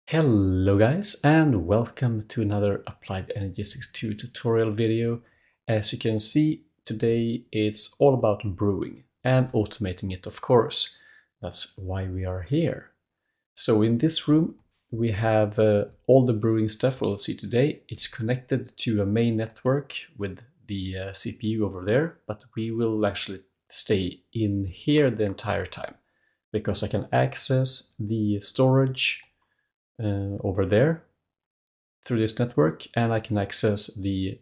Hello guys, and welcome to another Applied Energistics 2 tutorial video. As you can see, today it's all about brewing and automating it, of course. That's why we are here. So in this room we have all the brewing stuff we'll see today. It's connected to a main network with the CPU over there, but we will actually stay in here the entire time because I can access the storage over there through this network, and I can access the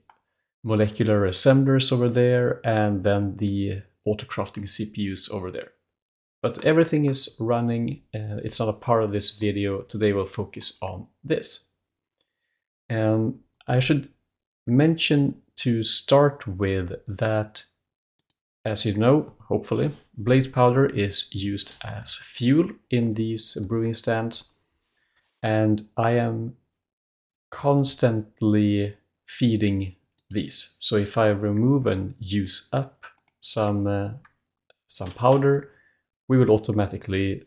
molecular assemblers over there and then the autocrafting CPUs over there. But everything is running, it's not a part of this video. Today we'll focus on this. And I should mention to start with that, as you know, hopefully, blaze powder is used as fuel in these brewing stands. And I am constantly feeding these. So if I remove and use up some powder, we will automatically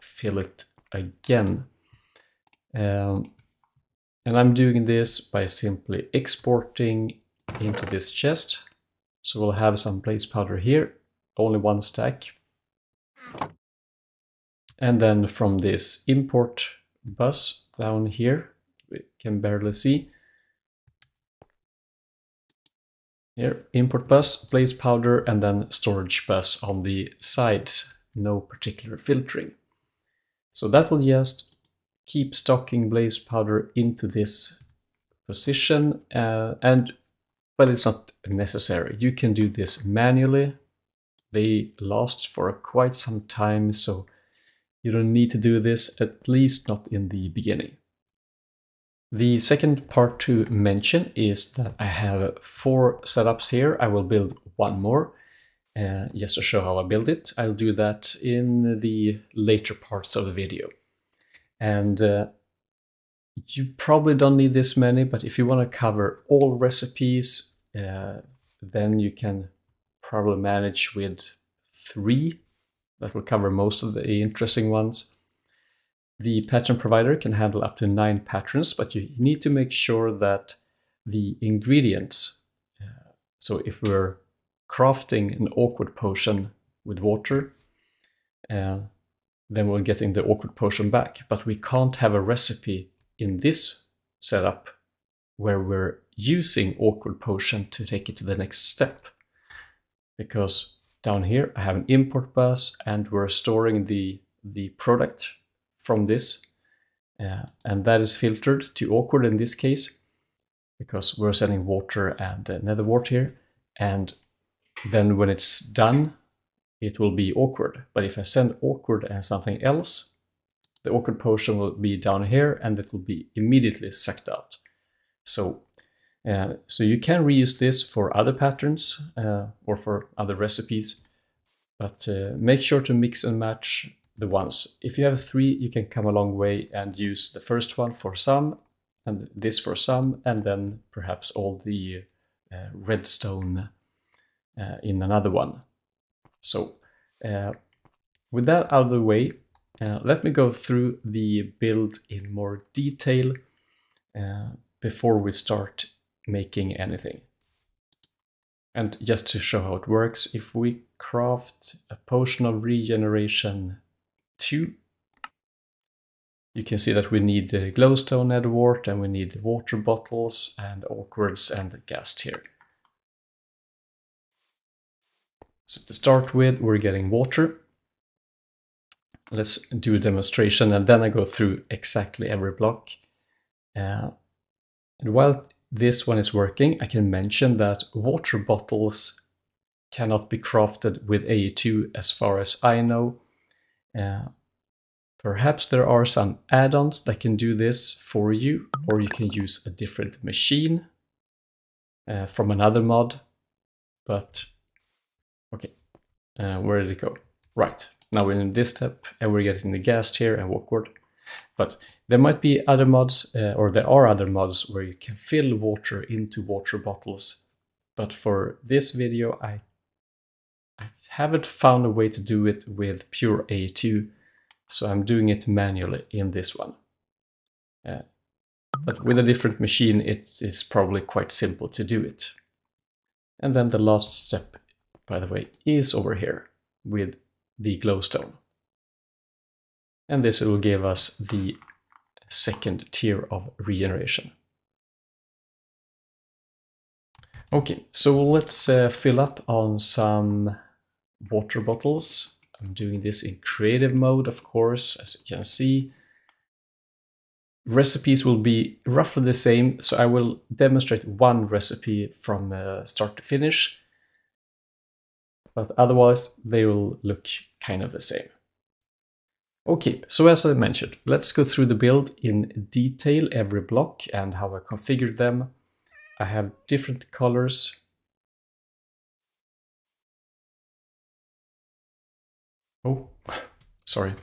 fill it again. And I'm doing this by simply exporting into this chest. So we'll have some blaze powder here, only one stack. And then from this import bus down here, we can barely see. Here, import bus, blaze powder, and then storage bus on the sides. No particular filtering. So that will just keep stocking blaze powder into this position, but it's not necessary. You can do this manually. They last for quite some time, so you don't need to do this, at least not in the beginning. The second part to mention is that I have 4 setups here. I will build one more just to show how I build it. I'll do that in the later parts of the video. And you probably don't need this many, but if you want to cover all recipes, then you can probably manage with 3. That will cover most of the interesting ones. The pattern provider can handle up to 9 patterns, but you need to make sure that the ingredients, so if we're crafting an awkward potion with water, then we're getting the awkward potion back. But we can't have a recipe in this setup where we're using awkward potion to take it to the next step, because down here I have an import bus and we're storing the product from this, and that is filtered to awkward in this case because we're sending water and nether wart here, and then when it's done it will be awkward. But if I send awkward and something else, the awkward potion will be down here and it will be immediately sucked out. So you can reuse this for other patterns or for other recipes, but make sure to mix and match the ones. If you have 3, you can come a long way and use the first one for some, and this for some, and then perhaps all the redstone in another one. So with that out of the way, let me go through the build in more detail before we start making anything. And just to show how it works, if we craft a potion of regeneration 2, you can see that we need glowstone nether wart, and we need water bottles and awkwards and gas tier. So to start with, we're getting water. Let's do a demonstration, and then I go through exactly every block. And while this one is working, I can mention that water bottles cannot be crafted with AE2 as far as I know. Perhaps there are some add-ons that can do this for you, or you can use a different machine from another mod. But okay, where did it go? Right, now we're in this step and we're getting the gas tier and awkward. But there might be other mods, or there are other mods where you can fill water into water bottles. But for this video, I haven't found a way to do it with pure AE2, so I'm doing it manually in this one. But with a different machine, it is probably quite simple to do it. And then the last step, by the way, is over here with the glowstone. And this will give us the second tier of regeneration. Okay, so let's fill up on some water bottles. I'm doing this in creative mode, of course, as you can see. Recipes will be roughly the same, so I will demonstrate one recipe from start to finish, but otherwise they will look kind of the same. Okay, so as I mentioned, let's go through the build in detail, every block and how I configured them. I have different colors. Oh, sorry.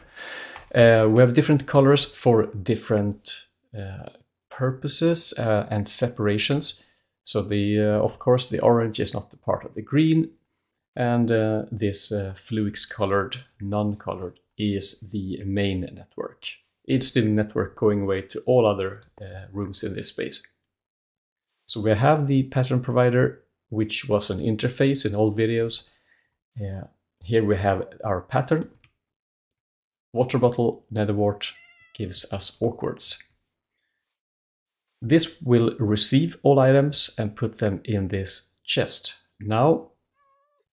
We have different colors for different purposes and separations. So of course the orange is not the part of the green, and this Fluix colored, non-colored is the main network. It's the network going away to all other rooms in this space. So we have the pattern provider, which was an interface in all videos. Here we have our pattern. Water bottle, nether wart gives us awkwards. This will receive all items and put them in this chest. Now,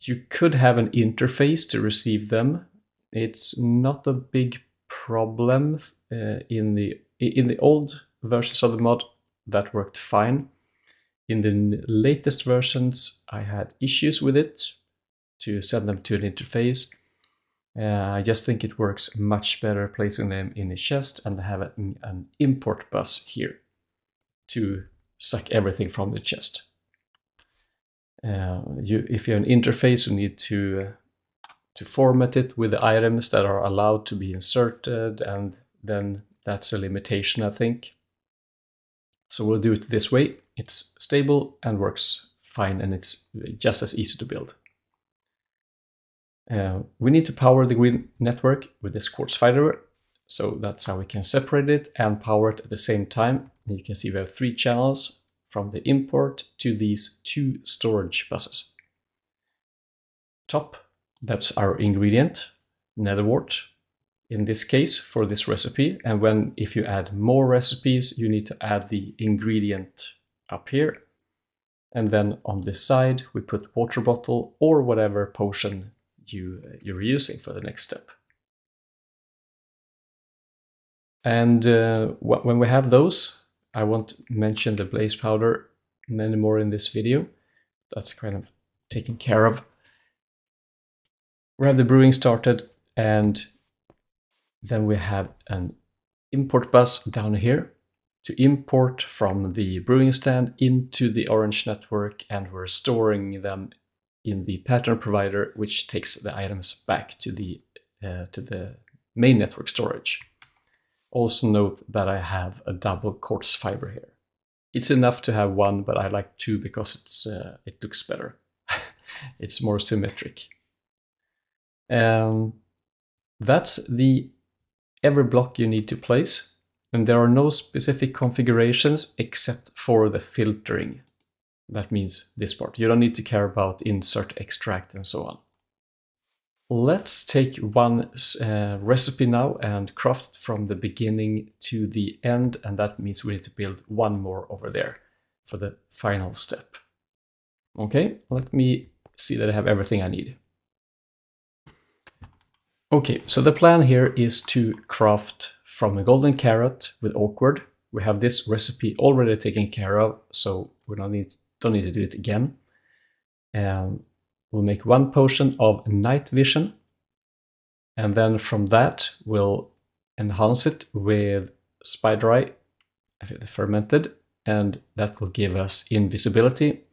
you could have an interface to receive them. It's not a big problem. In the old versions of the mod, that worked fine. In the latest versions, I had issues with it to send them to an interface. I just think it works much better placing them in a chest and have an import bus here to suck everything from the chest. If you have an interface, you need to format it with the items that are allowed to be inserted, and then that's a limitation, I think. So we'll do it this way. It's stable and works fine, and it's just as easy to build. We need to power the green network with this quartz fiber, so that's how we can separate it and power it at the same time. And you can see we have 3 channels from the import to these 2 storage buses. Top, that's our ingredient, nether wart, in this case for this recipe. And if you add more recipes, you need to add the ingredient up here. And then on this side, we put water bottle or whatever potion you're using for the next step. And when we have those, I won't mention the blaze powder anymore in this video. That's kind of taken care of. We have the brewing started, and then we have an import bus down here to import from the brewing stand into the orange network, and we're storing them in the pattern provider, which takes the items back to the main network storage. Also note that I have a double quartz fiber here. It's enough to have 1, but I like 2 because it looks better. It's more symmetric. That's every block you need to place, and there are no specific configurations except for the filtering. That means this part. You don't need to care about insert, extract, and so on. Let's take one recipe now and craft it from the beginning to the end, and that means we need to build 1 more over there for the final step. Okay, let me see that I have everything I need. Okay, so the plan here is to craft from a golden carrot with awkward. We have this recipe already taken care of, so we don't need to do it again. We'll make 1 potion of night vision, and then from that we'll enhance it with spider eye, the fermented, and that will give us invisibility.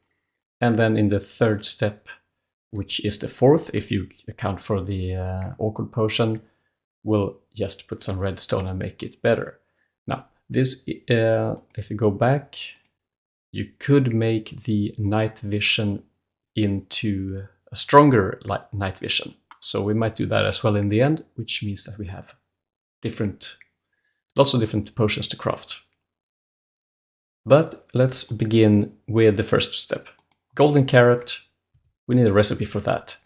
And then in the 3rd step, which is the 4th if you account for the awkward potion, we'll just put some redstone and make it better. Now this, if you go back, you could make the night vision into a stronger night vision. So we might do that as well in the end, which means that we have different Lots of different potions to craft. But let's begin with the first step. Golden carrot, we need a recipe for that.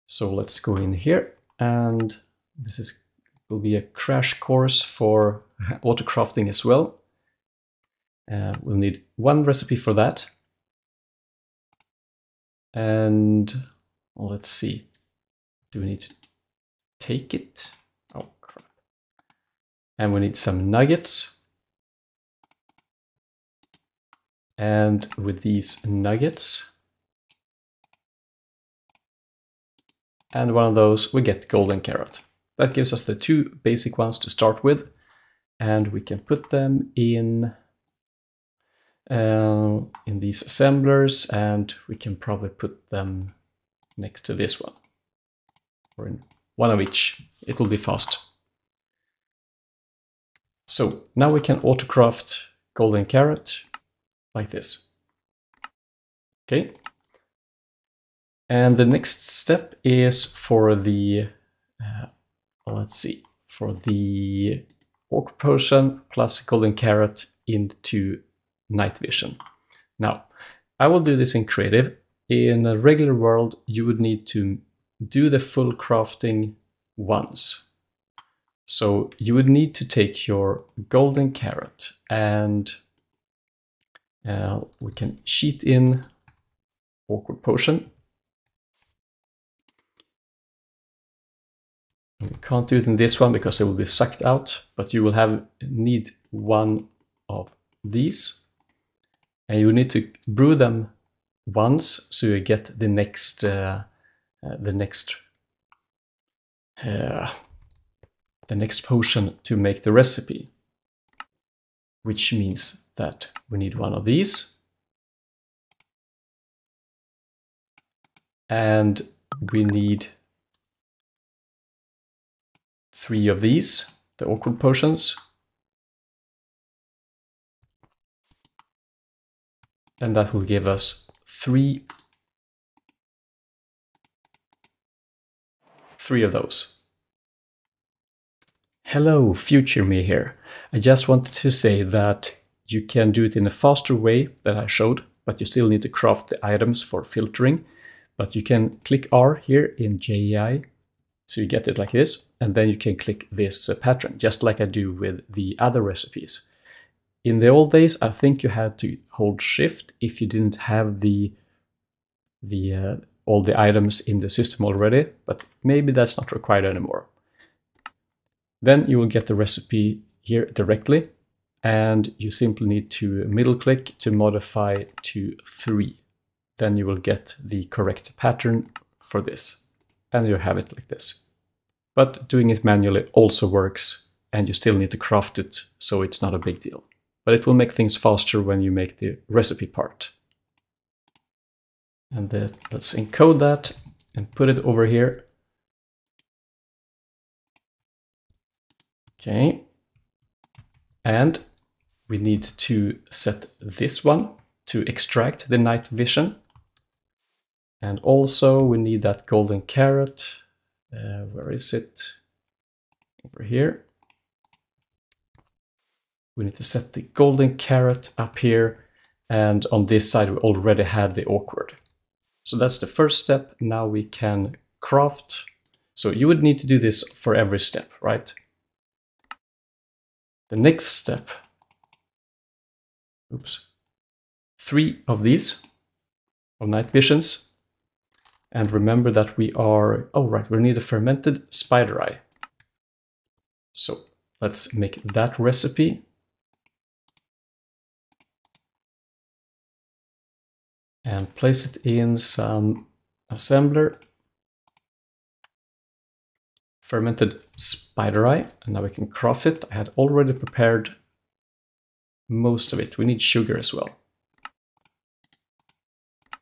So let's go in here, and this will be a crash course for auto crafting as well. We'll need one recipe for that. And let's see, do we need to take it? Oh crap. And we need some nuggets. And with these nuggets and one of those, we get golden carrot. That gives us the two basic ones to start with, and we can put them in these assemblers, and we can probably put them next to this one, or in one of each. It will be fast. So now we can auto-craft golden carrot like this. Okay. And the next step is for the, let's see, for the orc potion plus golden carrot into night vision. Now, I will do this in creative. In a regular world, you would need to do the full crafting once. So you would need to take your golden carrot, and we can cheat in awkward potion. We can't do it in this one because it will be sucked out, but you will need one of these. And you need to brew them once, so you get the next potion to make the recipe, which means that we need one of these, and we need 3 of these, the awkward potions. And that will give us 3 of those. Hello, future me here. I just wanted to say that you can do it in a faster way that I showed, but you still need to craft the items for filtering. But you can click R here in JEI, so you get it like this, and then you can click this pattern, just like I do with the other recipes. In the old days, I think you had to hold Shift if you didn't have all the items in the system already, but maybe that's not required anymore. Then you will get the recipe here directly, and you simply need to middle click to modify to 3. Then you will get the correct pattern for this, and you have it like this. But doing it manually also works, and you still need to craft it, so it's not a big deal. But it will make things faster when you make the recipe part. And let's encode that and put it over here. Okay. And we need to set this one to extract the night vision. And also we need that golden carrot. Where is it? Over here. We need to set the golden carrot up here, and on this side we already had the awkward. So that's the first step. Now we can craft. So you would need to do this for every step, right? The next step, 3 of these, of night visions. And remember that we need a fermented spider eye. So let's make that recipe. And place it in some assembler. Fermented spider eye, and now we can craft it. I had already prepared most of it. We need sugar as well.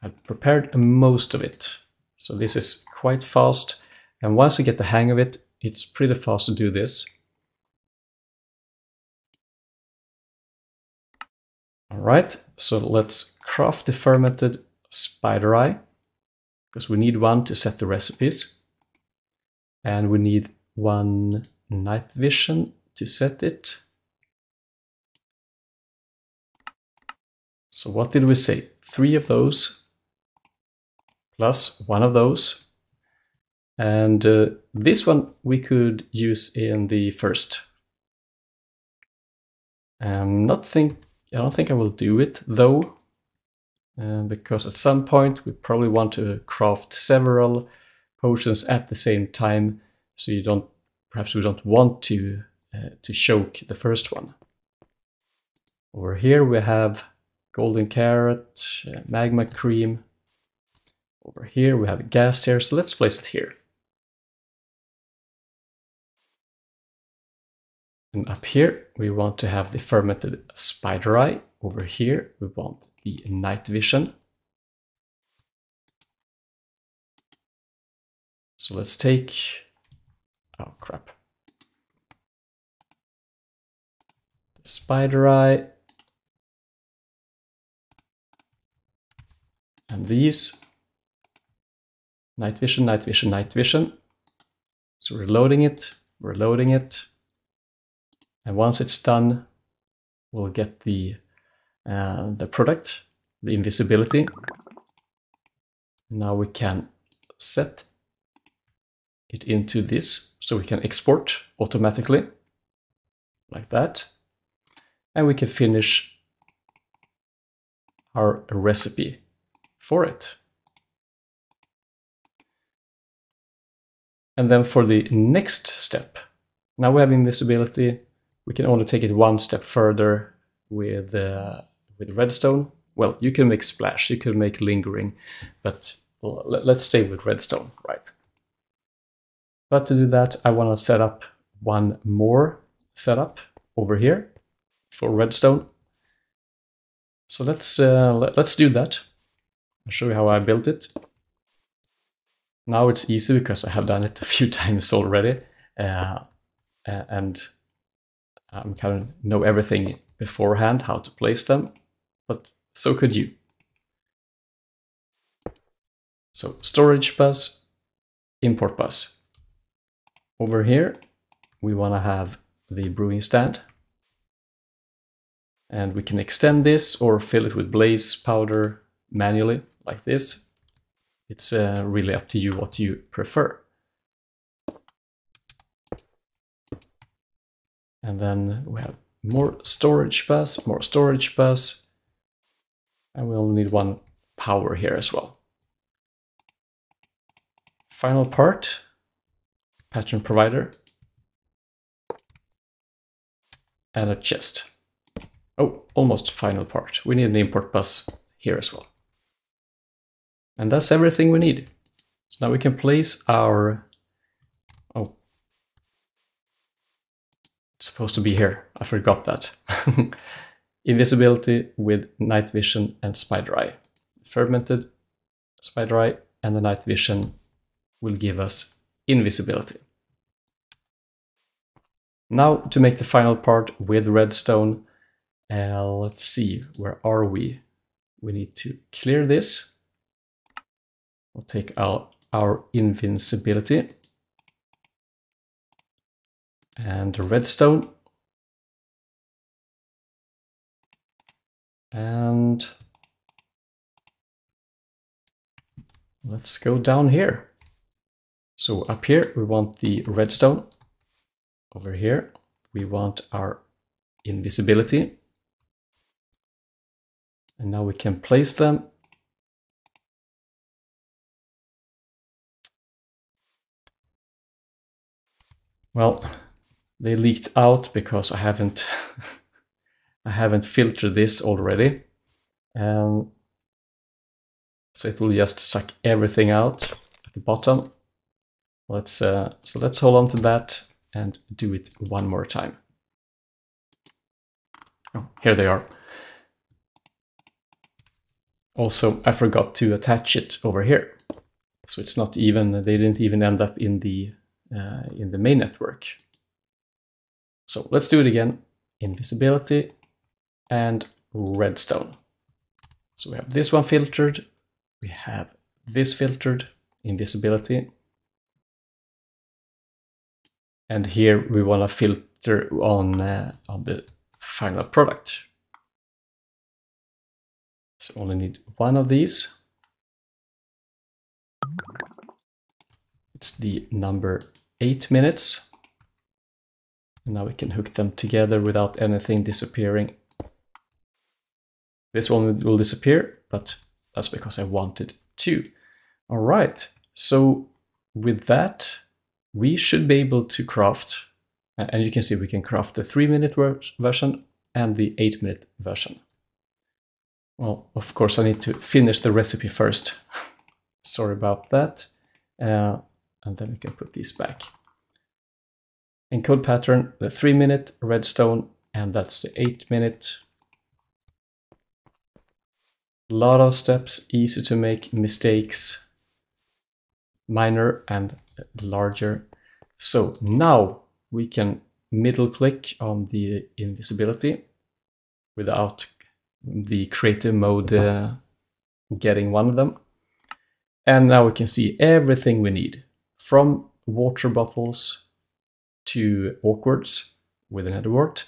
I prepared most of it, so this is quite fast. And once you get the hang of it, it's pretty fast to do this. All right, so let's craft the fermented spider eye, because we need one to set the recipes. And we need 1 night vision to set it. So what did we say? 3 of those plus 1 of those. And this one we could use in the first. I don't think I will do it though, because at some point we probably want to craft several potions at the same time, so perhaps we don't want to choke the first one. Over here we have golden carrot, magma cream. Over here we have a gas here, so let's place it here. And up here we want to have the fermented spider eye. Over here we want the night vision. So let's take, oh crap, the spider eye and these, night vision, night vision, night vision. So we're loading it, and once it's done, we'll get the product, the invisibility. Now we can set it into this, so we can export automatically, like that. And we can finish our recipe for it. And then for the next step, now we have invisibility. We can only take it one step further with redstone. Well, you can make splash, you can make lingering, but let's stay with redstone, right? But to do that, I want to set up one more setup over here for redstone. So let's do that. I'll show you how I built it. Now it's easy because I have done it a few times already, and I kind of know everything beforehand, how to place them, but so could you. So storage bus, import bus. Over here, we want to have the brewing stand. And we can extend this or fill it with blaze powder manually, like this. It's really up to you what you prefer. And then we have more storage bus, and we'll need one power here as well. Final part, pattern provider, and a chest. Oh, almost final part. We need an import bus here as well. And that's everything we need. So now we can place our, oh, it's supposed to be here. I forgot that. Invisibility with night vision and spider eye. Fermented spider eye and the night vision will give us invisibility. Now to make the final part with redstone, let's see, where are we? We need to clear this. We'll take out our invincibility and redstone. And let's go down here. So up here we want the redstone. Over here we want our invisibility. And now we can place them. Well, they leaked out because I haven't I haven't filtered this already. So it will just suck everything out at the bottom. So let's hold on to that and do it one more time. Oh, here they are. Also, I forgot to attach it over here. So it's not even, they didn't even end up in the main network. So let's do it again. Invisibility and redstone. So we have this one filtered, we have this filtered, invisibility. And here we want to filter on the final product. So only need one of these. It's the number 8 minutes. And now we can hook them together without anything disappearing. This one will disappear, but that's because I wanted to. All right, so with that, we should be able to craft, and you can see we can craft the 3-minute version and the 8-minute version. Well, of course, I need to finish the recipe first. Sorry about that. And then we can put these back. Encode pattern, the 3-minute redstone, and that's the 8-minute. A lot of steps, easy to make mistakes, minor and larger. So now we can middle click on the invisibility without the creative mode getting one of them. And now we can see everything we need, from water bottles to awkwards with an edward.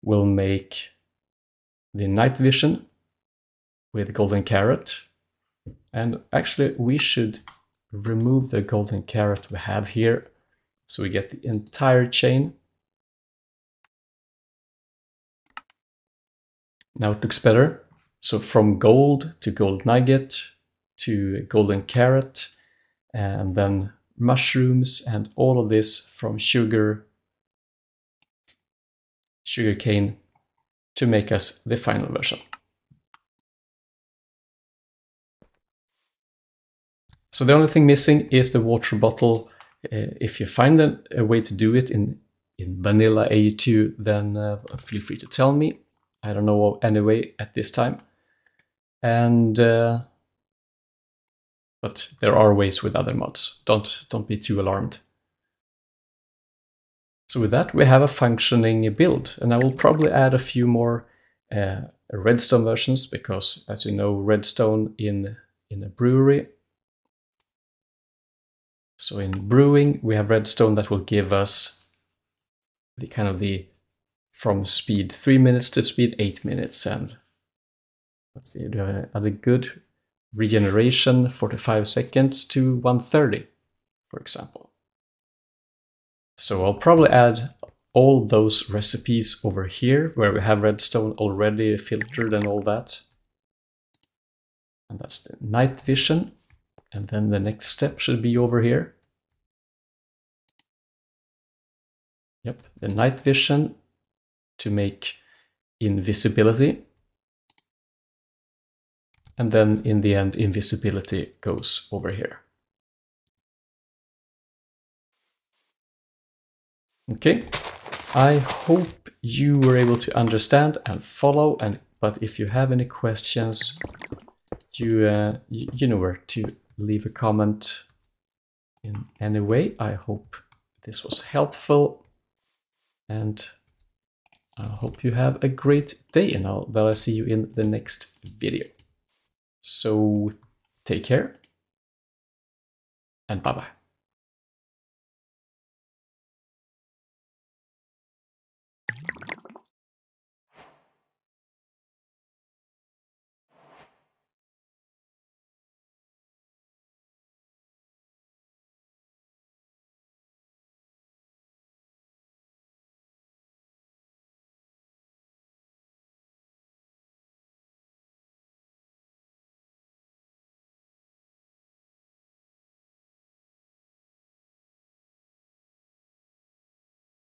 We'll make the night vision with golden carrot. And actually we should remove the golden carrot we have here, so we get the entire chain. Now it looks better. So from gold to gold nugget to golden carrot, and then mushrooms, and all of this from sugarcane to make us the final version. So the only thing missing is the water bottle. If you find a way to do it in vanilla AE2, then feel free to tell me. I don't know of any way at this time. And but there are ways with other mods. Don't be too alarmed. So with that, we have a functioning build, and I will probably add a few more redstone versions, because as you know, redstone in a brewery. So in brewing, we have redstone that will give us the kind of the from speed 3 minutes to speed 8 minutes. And let's see, do we have another good regeneration, 45 seconds to 130, for example. So I'll probably add all those recipes over here where we have redstone already filtered and all that. And that's the night vision. And then the next step should be over here. Yep, the night vision to make invisibility. And then in the end, invisibility goes over here. Okay, I hope you were able to understand and follow. But if you have any questions, you know where to leave a comment in any way. I hope this was helpful, and I hope you have a great day, and I'll see you in the next video. So take care, and bye-bye.